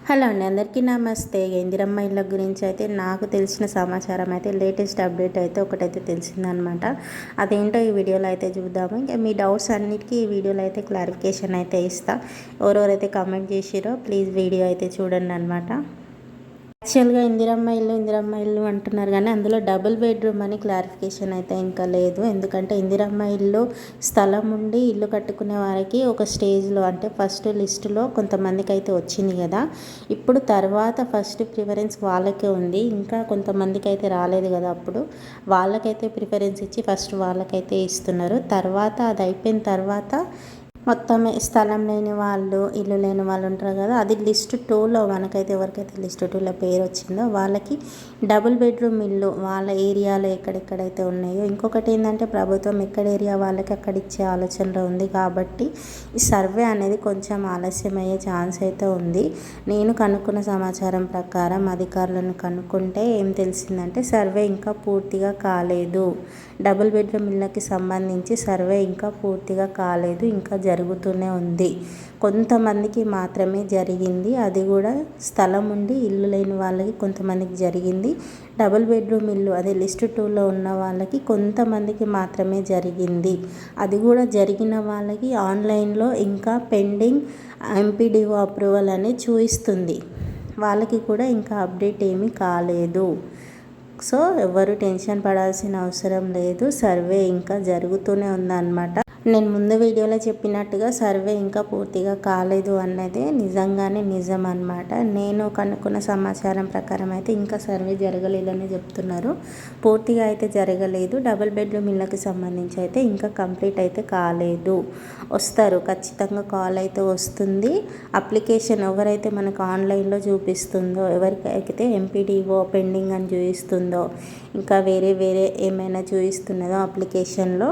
Hello అండి, అందరికీ నమస్తే. ఇందిరమ్మ ఇళ్ళ గురించి అయితే నాకు తెలిసిన సమాచారం అయితే లేటెస్ట్ అప్డేట్ అయితే ఒకటైతే తెలిసిందనమాట. అదేంటో ఈ వీడియోలో అయితే చూద్దాము. ఇంకా మీ డౌట్స్ అన్నిటికీ ఈ వీడియోలో అయితే క్లారిఫికేషన్ అయితే ఇస్తా. ఎవరెవరైతే కామెంట్ చేసిరో ప్లీజ్ వీడియో అయితే చూడండి అనమాట. యాక్చువల్గా ఇందిరమ్మ ఇల్లు అంటున్నారు, కానీ అందులో డబుల్ బెడ్రూమ్ అని క్లారిఫికేషన్ అయితే ఇంకా లేదు. ఎందుకంటే ఇందిరమ్మ ఇల్లు స్థలం ఉండి ఇల్లు కట్టుకునే వారికి ఒక స్టేజ్లో అంటే ఫస్ట్ లిస్టులో కొంతమందికి అయితే వచ్చింది కదా. ఇప్పుడు తర్వాత ఫస్ట్ ప్రిఫరెన్స్ వాళ్ళకే ఉంది. ఇంకా కొంతమందికి అయితే రాలేదు కదా. అప్పుడు వాళ్ళకైతే ప్రిఫరెన్స్ ఇచ్చి ఫస్ట్ వాళ్ళకైతే ఇస్తున్నారు. తర్వాత అది అయిపోయిన తర్వాత మొత్తం స్థలం లేని వాళ్ళు, ఇల్లు లేని వాళ్ళు ఉంటారు కదా, అది లిస్ట్ 2లో మనకైతే ఎవరికైతే లిస్ట్ 2లో పేరు వచ్చిందో వాళ్ళకి డబుల్ బెడ్రూమ్ ఇల్లు వాళ్ళ ఏరియాలో ఎక్కడెక్కడైతే ఉన్నాయో. ఇంకొకటి ఏంటంటే ప్రభుత్వం ఎక్కడ ఏరియా వాళ్ళకి అక్కడ ఇచ్చే ఆలోచనలో ఉంది. కాబట్టి ఈ సర్వే అనేది కొంచెం ఆలస్యం అయ్యే ఛాన్స్ అయితే ఉంది. నేను కనుక్కున్న సమాచారం ప్రకారం అధికారులను కనుక్కుంటే ఏం తెలిసిందంటే సర్వే ఇంకా పూర్తిగా కాలేదు. డబుల్ బెడ్రూమ్ ఇళ్ళకి సంబంధించి సర్వే ఇంకా పూర్తిగా కాలేదు, ఇంకా జరుగుతూనే ఉంది. కొంతమందికి మాత్రమే జరిగింది. అది కూడా స్థలం ఉండి ఇల్లు లేని వాళ్ళకి కొంతమందికి జరిగింది. డబుల్ బెడ్రూమ్ ఇల్లు అదే లిస్ట్ 2లో ఉన్న వాళ్ళకి కొంతమందికి మాత్రమే జరిగింది. అది కూడా జరిగిన వాళ్ళకి ఆన్లైన్లో ఇంకా పెండింగ్ ఎంపీడీఓ అప్రూవల్ అనేది చూపిస్తుంది. వాళ్ళకి కూడా ఇంకా అప్డేట్ ఏమీ కాలేదు. సో ఎవరు టెన్షన్ పడాల్సిన అవసరం లేదు. సర్వే ఇంకా జరుగుతూనే ఉందన్నమాట. నేను ముందు వీడియోలో చెప్పినట్టుగా సర్వే ఇంకా పూర్తిగా కాలేదు అన్నదే నిజంగానే నిజం అన్నమాట. నేను కనుక్కున్న సమాచారం ప్రకారం అయితే ఇంకా సర్వే జరగలేదని చెప్తున్నారు. పూర్తిగా అయితే జరగలేదు. డబుల్ బెడ్రూమ్ ఇళ్ళకి సంబంధించి అయితే ఇంకా కంప్లీట్ అయితే కాలేదు. వస్తారు, ఖచ్చితంగా కాల్ అయితే వస్తుంది. అప్లికేషన్ ఎవరైతే మనకు ఆన్లైన్లో చూపిస్తుందో, ఎవరికైతే ఎంపీడీఓ పెండింగ్ అని చూపిస్తుందో, ఇంకా వేరే ఏమైనా చూపిస్తున్నదో అప్లికేషన్లో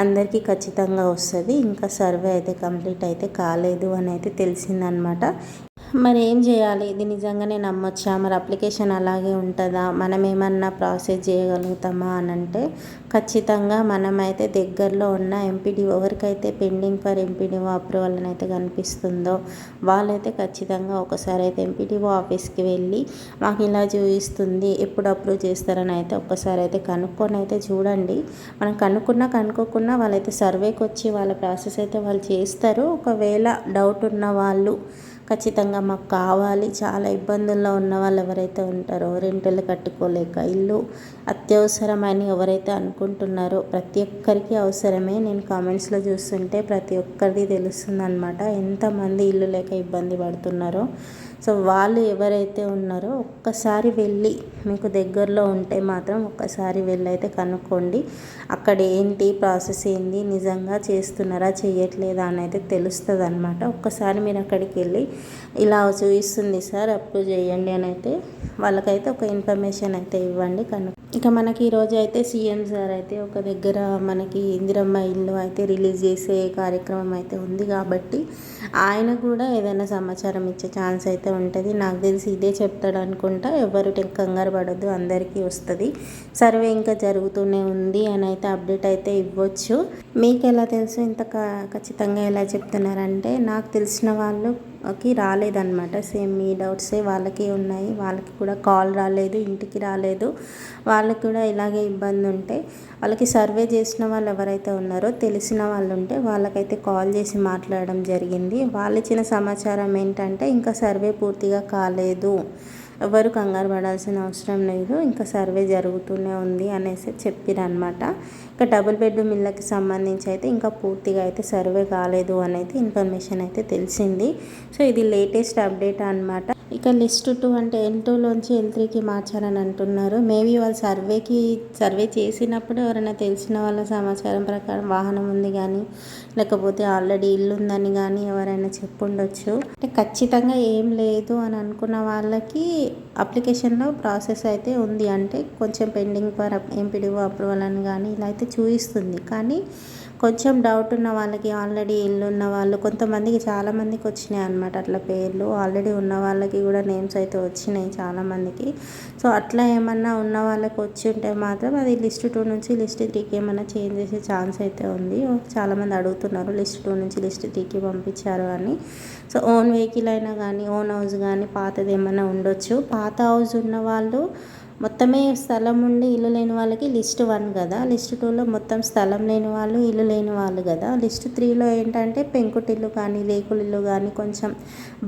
అందరికీ ఖచ్చితంగా వస్తుంది. ఇంకా సర్వే అయితే కంప్లీట్ అయితే కాలేదు అని అయితే తెలిసిందనమాట. మరి ఏం చేయాలి? ఇది నిజంగానే నమ్మొచ్చా? మరి అప్లికేషన్ అలాగే ఉంటుందా? మనం ఏమన్నా ప్రాసెస్ చేయగలుగుతామా అని అంటే ఖచ్చితంగా మనమైతే దగ్గరలో ఉన్న ఎంపీడీఓ ఎవరికైతే పెండింగ్ ఫర్ ఎంపీడీఓ అప్రూవల్ అని అయితే కనిపిస్తుందో వాళ్ళైతే ఖచ్చితంగా ఒకసారి అయితే ఎంపీడీఓ ఆఫీస్కి వెళ్ళి మాకు ఇలా చూపిస్తుంది, ఎప్పుడు అప్రూవ్ చేస్తారని అయితే ఒక్కసారి అయితే కనుక్కొని అయితే చూడండి. మనం కనుక్కోకున్నా వాళ్ళైతే సర్వేకి వచ్చి వాళ్ళ ప్రాసెస్ అయితే వాళ్ళు చేస్తారు. ఒకవేళ డౌట్ ఉన్న వాళ్ళు ఖచ్చితంగా మాకు కావాలి, చాలా ఇబ్బందుల్లో ఉన్న వాళ్ళు ఎవరైతే ఉంటారో, రెంటులు కట్టుకోలేక ఇల్లు అత్యవసరమని ఎవరైతే అనుకుంటున్నారో ప్రతి ఒక్కరికి అవసరమే. నేను కామెంట్స్లో చూస్తుంటే ప్రతి ఒక్కరిది తెలుస్తుందన్నమాట ఎంతమంది ఇల్లు లేక ఇబ్బంది పడుతున్నారో. సో వాళ్ళు ఎవరైతే ఉన్నారో ఒక్కసారి వెళ్ళి, మీకు దగ్గరలో ఉంటే మాత్రం ఒక్కసారి వెళ్ళి అయితే కనుక్కోండి. అక్కడ ఏంటి ప్రాసెస్ ఏంటి, నిజంగా చేస్తున్నారా చేయట్లేదా అని అయితే తెలుస్తుంది అనమాట. ఒక్కసారి మీరు అక్కడికి వెళ్ళి ఇలా చూపిస్తుంది సార్ అప్రూవ్ చేయండి అని అయితే వాళ్ళకైతే ఒక ఇన్ఫర్మేషన్ అయితే ఇవ్వండి. ఇక మనకి ఈరోజు అయితే సీఎం సార్ అయితే ఒక దగ్గర మనకి ఇందిరమ్మ ఇల్లు అయితే రిలీజ్ చేసే కార్యక్రమం అయితే ఉంది. కాబట్టి ఆయన కూడా ఏదైనా సమాచారం ఇచ్చే ఛాన్స్ అయితే ఉంటుంది. నాకు తెలిసి ఇదే చెప్తాడు అనుకుంటా. ఎవరు కంగారు పడద్దు, అందరికీ వస్తుంది. సర్వే ఇంకా జరుగుతూనే ఉంది అని అయితే అప్డేట్ అయితే ఇవ్వచ్చు. మీకు ఎలా తెలుసు ఇంత ఖచ్చితంగా ఎలా చెప్తున్నారంటే, నాకు తెలిసిన వాళ్ళకి రాలేదన్నమాట. సేమ్ మీ డౌట్సే వాళ్ళకి ఉన్నాయి. వాళ్ళకి కూడా కాల్ రాలేదు, ఇంటికి రాలేదు. వాళ్ళకి కూడా ఇలాగే ఇబ్బంది ఉంటే వాళ్ళకి సర్వే చేసిన వాళ్ళు ఎవరైతే ఉన్నారో తెలిసిన వాళ్ళు ఉంటే వాళ్ళకైతే కాల్ చేసి మాట్లాడడం జరిగింది. వాళ్ళు ఇచ్చిన సమాచారం ఏంటంటే ఇంకా సర్వే పూర్తిగా కాలేదు, ఎవరు కంగారు పడాల్సిన అవసరం లేదు, ఇంకా సర్వే జరుగుతూనే ఉంది అనేసి చెప్పిరనమాట. ఇంకా డబుల్ బెడ్రూమ్ ఇళ్ళకి సంబంధించి అయితే ఇంకా పూర్తిగా అయితే సర్వే కాలేదు అనేది ఇన్ఫర్మేషన్ అయితే తెలిసింది. సో ఇది లేటెస్ట్ అప్డేట్ అనమాట. ఇక లిస్ట్ 2 అంటే L2లోంచి L3కి మార్చారని అంటున్నారు. మేబీ వాళ్ళు సర్వే చేసినప్పుడు ఎవరైనా తెలిసిన వాళ్ళ సమాచారం ప్రకారం వాహనం ఉంది కానీ, లేకపోతే ఆల్రెడీ ఇల్లు ఉందని కానీ ఎవరైనా చెప్పుండొచ్చు. అంటే ఖచ్చితంగా ఏం లేదు అని అనుకున్న వాళ్ళకి అప్లికేషన్లో ప్రాసెస్ అయితే ఉంది. అంటే కొంచెం పెండింగ్ ఫర్ ఎంపీడీఓ అప్రూవల్ అని కానీ ఇలా అయితే చూపిస్తుంది. కానీ కొంచెం డౌట్ ఉన్న వాళ్ళకి, ఆల్రెడీ ఇల్లు ఉన్న వాళ్ళు, కొంతమందికి చాలామందికి వచ్చినాయి అనమాట అట్లా పేర్లు. ఆల్రెడీ ఉన్న వాళ్ళకి కూడా నేమ్స్ అయితే వచ్చినాయి చాలామందికి. సో అట్లా ఏమన్నా ఉన్న వాళ్ళకి వచ్చి ఉంటే మాత్రం అది లిస్ట్ 2 నుంచి లిస్ట్ 3కి ఏమన్నా చేంజ్ చేసే ఛాన్స్ అయితే ఉంది. చాలామంది అడుగుతున్నారు లిస్ట్ 2 నుంచి లిస్ట్ 3కి పంపించారు అని. సో ఓన్ వెహికల్ అయినా కానీ ఓన్ హౌస్ కానీ పాతది ఏమైనా ఉండొచ్చు. పాత హౌస్ ఉన్న వాళ్ళు మొత్తమే స్థలం ఉండి ఇల్లు లేని వాళ్ళకి లిస్ట్ 1 కదా, లిస్ట్ 2లో మొత్తం స్థలం లేని వాళ్ళు ఇల్లు లేని వాళ్ళు కదా, లిస్ట్ 3లో ఏంటంటే పెంకుటిల్లు కానీ రేకులిల్లు కానీ కొంచెం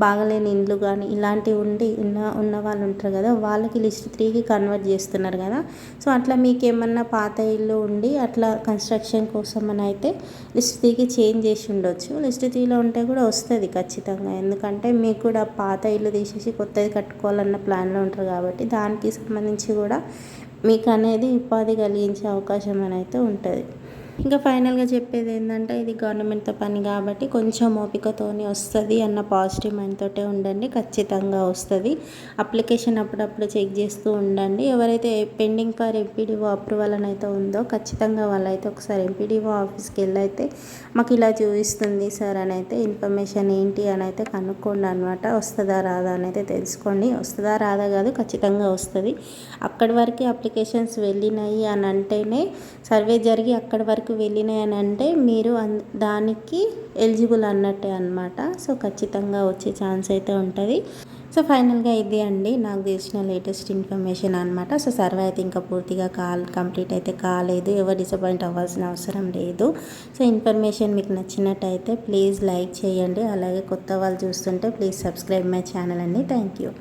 బాగలేని ఇండ్లు కానీ ఇలాంటివి ఉండి ఉన్న వాళ్ళు ఉంటారు కదా, వాళ్ళకి లిస్ట్ 3కి కన్వర్ట్ చేస్తున్నారు కదా. సో అట్లా మీకు ఏమన్నా పాత ఇల్లు ఉండి అట్లా కన్స్ట్రక్షన్ కోసం అని అయితే లిస్ట్ 3కి చేంజ్ చేసి ఉండొచ్చు. లిస్ట్ 3లో ఉంటే కూడా వస్తుంది ఖచ్చితంగా, ఎందుకంటే మీకు కూడా పాత ఇల్లు తీసేసి కొత్తది కట్టుకోవాలన్న ప్లాన్లో ఉంటారు కాబట్టి దానికి సంబంధించి కూడా మీకు అనేది ఉపాధి కలిగించే అవకాశం అయితే ఉంటుంది. ఇంకా ఫైనల్గా చెప్పేది ఏంటంటే ఇది గవర్నమెంట్తో పని కాబట్టి కొంచెం ఓపికతోని వస్తుంది అన్న పాజిటివ్ మైండ్ తోటే ఉండండి, ఖచ్చితంగా వస్తుంది. అప్లికేషన్ అప్పుడప్పుడు చెక్ చేస్తూ ఉండండి. ఎవరైతే పెండింగ్ ఫర్ ఎంపీడీఓ అప్రూవల్ అని అయితే ఉందో ఖచ్చితంగా వాళ్ళైతే ఒకసారి ఎంపీడీఓ ఆఫీస్కి వెళ్ళి అయితే మాకు ఇలా చూపిస్తుంది సార్ అని అయితే ఇన్ఫర్మేషన్ ఏంటి అని అయితే కనుక్కోండి అనమాట. వస్తుందా రాదా అని అయితే తెలుసుకోండి. వస్తుందా రాదా కాదు, ఖచ్చితంగా వస్తుంది. అక్కడి వరకు అప్లికేషన్స్ వెళ్ళినాయి అని అంటేనే, సర్వే జరిగి అక్కడి వరకు వెళ్ళినాయి అని అంటే మీరు దానికి ఎలిజిబుల్ అన్నట్టే అనమాట. సో ఖచ్చితంగా వచ్చే ఛాన్స్ అయితే ఉంటుంది. సో ఫైనల్గా ఇది అండి నాకు తెలిసిన లేటెస్ట్ ఇన్ఫర్మేషన్ అనమాట. సో సర్వే అయితే ఇంకా పూర్తిగా కంప్లీట్ అయితే కాలేదు, ఎవరు డిసప్పాయింట్ అవ్వాల్సిన అవసరం లేదు. సో ఇన్ఫర్మేషన్ మీకు నచ్చినట్టయితే ప్లీజ్ లైక్ చేయండి, అలాగే కొత్త వాళ్ళు చూస్తుంటే ప్లీజ్ సబ్స్క్రైబ్ మై ఛానల్ అండి. Thank you.